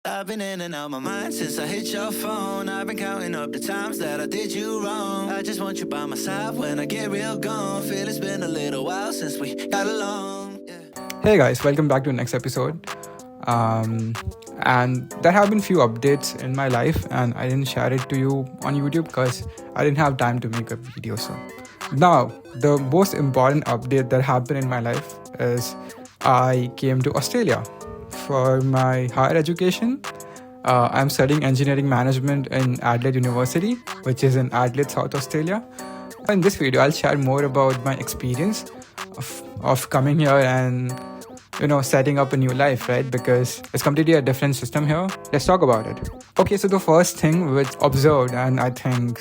I've been in and out my mind since I hit your phone. I've been counting up the times that I did you wrong. I just want you by my side when I get real gone. Feel it's been a little while since we got along. Hey guys, welcome back to the next episode. And there have been few updates in my life, and I didn't share it to you on YouTube because I didn't have time to make a video. So now the most important update that happened in my life is I came to Australia for my higher education. I'm studying engineering management in Adelaide University, which is in Adelaide, South Australia. In this video, I'll share more about my experience of coming here and setting up a new life, right? Because it's completely a different system here. Let's talk about it. Okay, so the first thing which observed, and I think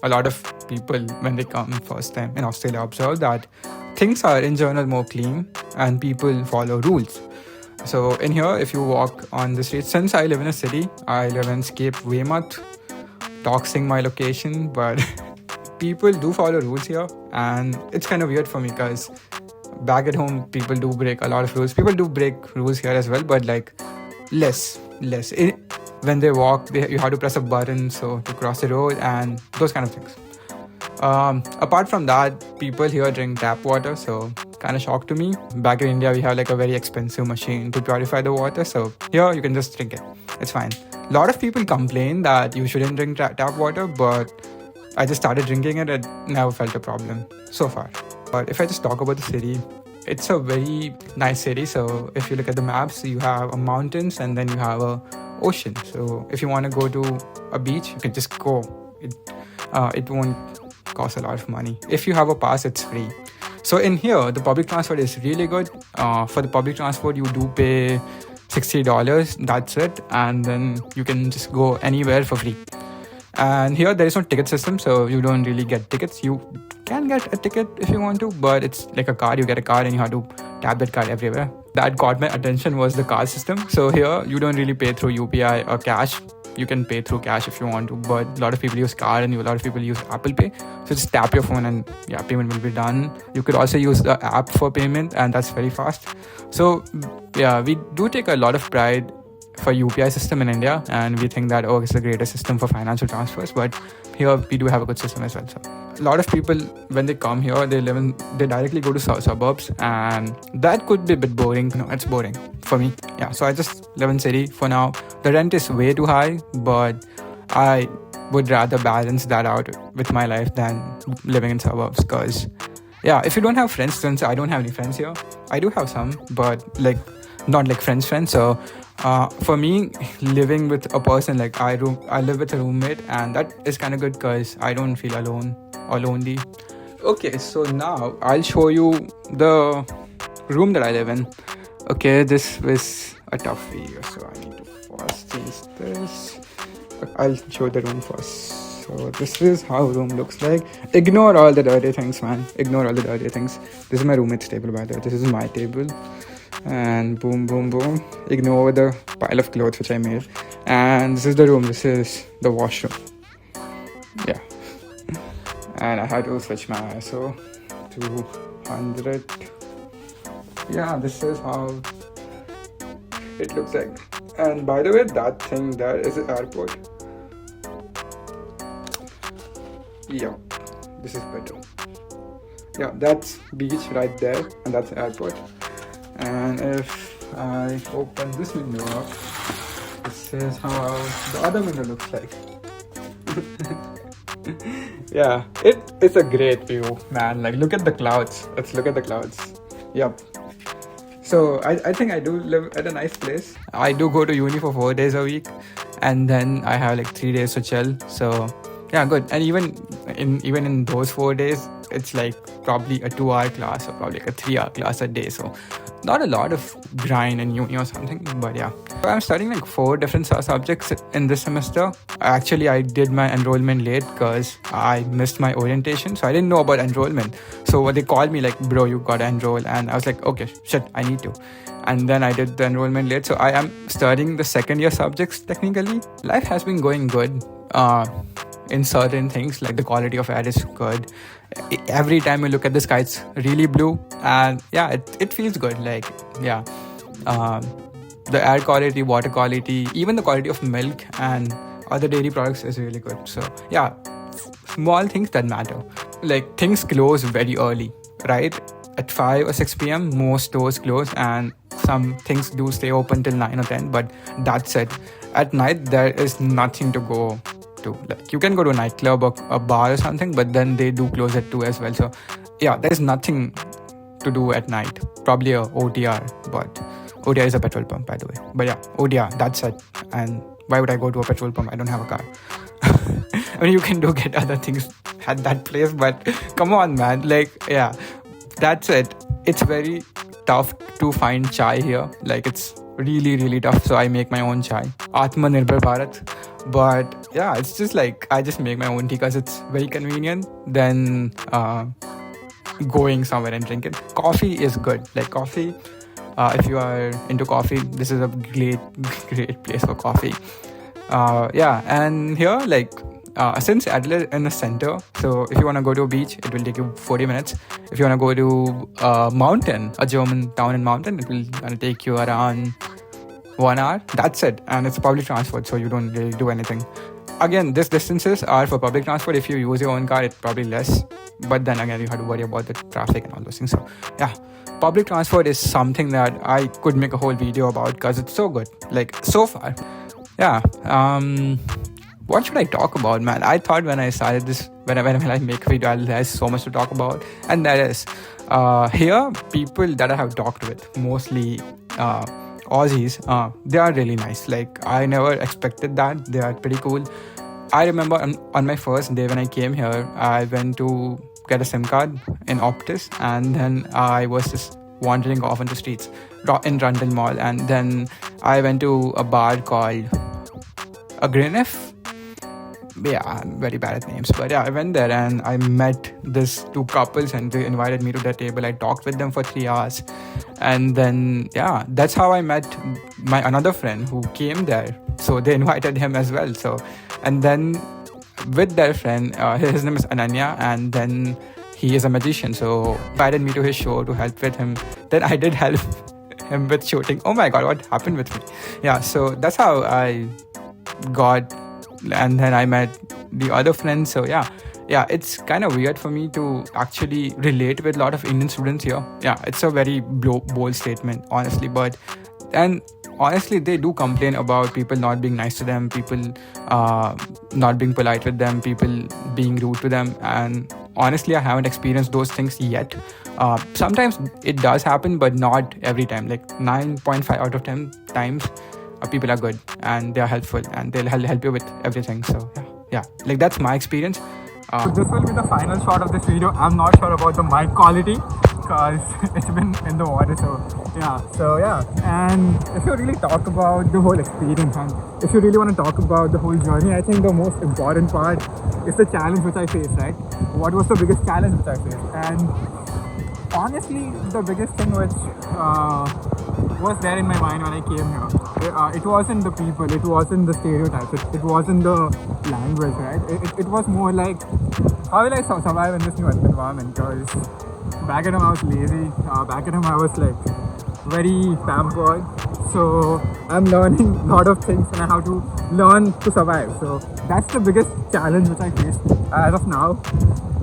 a lot of people when they come first time in Australia observe that things are in general more clean and people follow rules. So in here, if you walk on the street, since I live in a city, I live in Cape Weymouth, doxing my location, but people do follow rules here, and it's kind of weird for me because back at home, people do break a lot of rules. People do break rules here as well, but like less. When they walk, you have to press a button to cross the road and those kind of things. Apart from that, people here drink tap water, so kind of shocked to me. Back in India, we have like a very expensive machine to purify the water, so here you can just drink it. It's fine. A lot of people complain that you shouldn't drink tap water, but I just started drinking it and never felt a problem so far. But if I just talk about the city, it's a very nice city. So if you look at the maps, you have mountains and then you have a ocean. So if you want to go to a beach, you can just go. It won't cost a lot of money. If you have a pass, it's free. So in here, the public transport is really good. For the public transport, you do pay $60. That's it. And then you can just go anywhere for free. And here there is no ticket system, so you don't really get tickets. You can get a ticket if you want to, but it's like a card. You get a card and you have to tap that card everywhere. That caught my attention was the card system. So here you don't really pay through UPI or cash. You can pay through cash if you want to, but a lot of people use card and a lot of people use Apple Pay. So just tap your phone and payment will be done. You could also use the app for payment, and that's very fast. So we do take a lot of pride for UPI system in India, and we think that it's the greatest system for financial transfers, but here we do have a good system as well. So a lot of people, when they come here, they directly go to suburbs, and that could be a bit boring. It's boring for me. So I just live in city for now. The rent is way too high, but I would rather balance that out with my life than living in suburbs, because if you don't have friends, since I don't have any friends here, I do have some, but not like friends. So for me, living with a person, like I live with a roommate, and that is kind of good because I don't feel alone or lonely. Okay, so now I'll show you the room that I live in. Okay, this was a tough video, so I need to first change this. I'll show the room first. So this is how room looks like. Ignore all the dirty things, man. Ignore all the dirty things. This is my roommate's table, by the way. This is my table. And boom, boom, boom. Ignore the pile of clothes which I made. And this is the room. This is the washroom. And I had to switch my ISO to 100. This is how it looks like. And by the way, that thing there is the airport. This is better. That's beach right there, and that's the airport. And if I open this window up, this is how the other window looks like. It's a great view, man. Like, look at the clouds. Let's look at the clouds. So I think I do live at a nice place. I do go to uni for 4 days a week, and then I have like 3 days to chill. So good. And even in those 4 days, it's like probably a 2-hour class or probably like a 3-hour class a day. So not a lot of grind in uni or something, but I'm studying like 4 different subjects in this semester. Actually, I did my enrollment late because I missed my orientation, so I didn't know about enrollment. So they called me like, bro, you gotta enroll, and I was like, okay, shit, I need to. And then I did the enrollment late, so I am studying the second year subjects technically. Life has been going good in certain things, like the quality of air is good. Every time you look at the sky, it's really blue, and it feels good. the air quality, water quality, even the quality of milk and other dairy products is really good. So yeah, small things that matter. Like things close very early, right? At 5 or 6 p.m. most stores close, and some things do stay open till 9 or 10, but that's it. At night there is nothing to go to. Like you can go to a nightclub or a bar or something, but then they do close at 2 as well. So yeah, there's nothing to do at night. Probably a OTR, but OTR is a petrol pump, by the way. But yeah, OTR, that's it. And why would I go to a petrol pump? I don't have a car. I mean, you can do get other things at that place, but come on, man. Like, yeah, that's it. It's very tough to find chai here. Like, it's really, really tough. So I make my own chai. Atmanirbhar Bharat. But yeah, it's just like I just make my own tea because it's very convenient. Then going somewhere and drinking. Coffee is good. Like coffee, if you are into coffee, this is a great place for coffee. Yeah, and here, like, since Adelaide in the center, so if you want to go to a beach, it will take you 40 minutes. If you want to go to a mountain, a German town and mountain, it will take you around 1 hour. That's it. And it's public transport, so you don't really do anything. Again, these distances are for public transport. If you use your own car, it's probably less. But then again, you have to worry about the traffic and all those things. So yeah, public transport is something that I could make a whole video about because it's so good. Like, so far. Yeah. What should I talk about, man? I thought when I started this, when I make a video, there's so much to talk about. And there is. Here, people that I have talked with, mostly Aussies, they are really nice. Like, I never expected that. They are pretty cool. I remember on my first day when I came here, I went to get a SIM card in Optus, and then I was just wandering off on the streets in Rundle Mall, and then I went to a bar called a Grenif. Yeah, I'm very bad at names, but yeah, I went there and I met these two couples and they invited me to their table. I talked with them for 3 hours, and then yeah, that's how I met my another friend who came there. So they invited him as well. So, and then with their friend, his name is Ananya, and then he is a magician, so he invited me to his show to help with him. Then I did help him with shooting. Oh my god, what happened with me? Yeah, so that's how I got, and then I met the other friends. So yeah, it's kind of weird for me to actually relate with a lot of Indian students here. Yeah, it's a very bold statement, honestly, but and honestly, they do complain about people not being nice to them, people not being polite with them, people being rude to them. And honestly, I haven't experienced those things yet. Sometimes it does happen, but not every time. Like 9.5 out of 10 times, people are good and they are helpful and they'll help you with everything. So yeah, like that's my experience. So this will be the final shot of this video. I'm not sure about the mic quality because it's been in the water. So yeah, and if you really talk about the whole experience and if you really want to talk about the whole journey, I think the most important part is the challenge which I faced, right? What was the biggest challenge which I faced? And honestly, the biggest thing which was there in my mind when I came here, it wasn't the people, it wasn't the stereotypes, it wasn't the language, right? It was more like, how will I survive in this new environment? Because back at home I was lazy, back at home I was like very pampered. So I'm learning a lot of things and I have to learn to survive. So that's the biggest challenge which I faced as of now.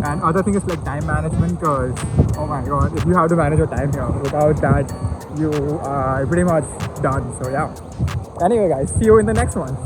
And other thing is like time management, because oh my god, if you have to manage your time here, without that you are pretty much done. So yeah, anyway guys, see you in the next one.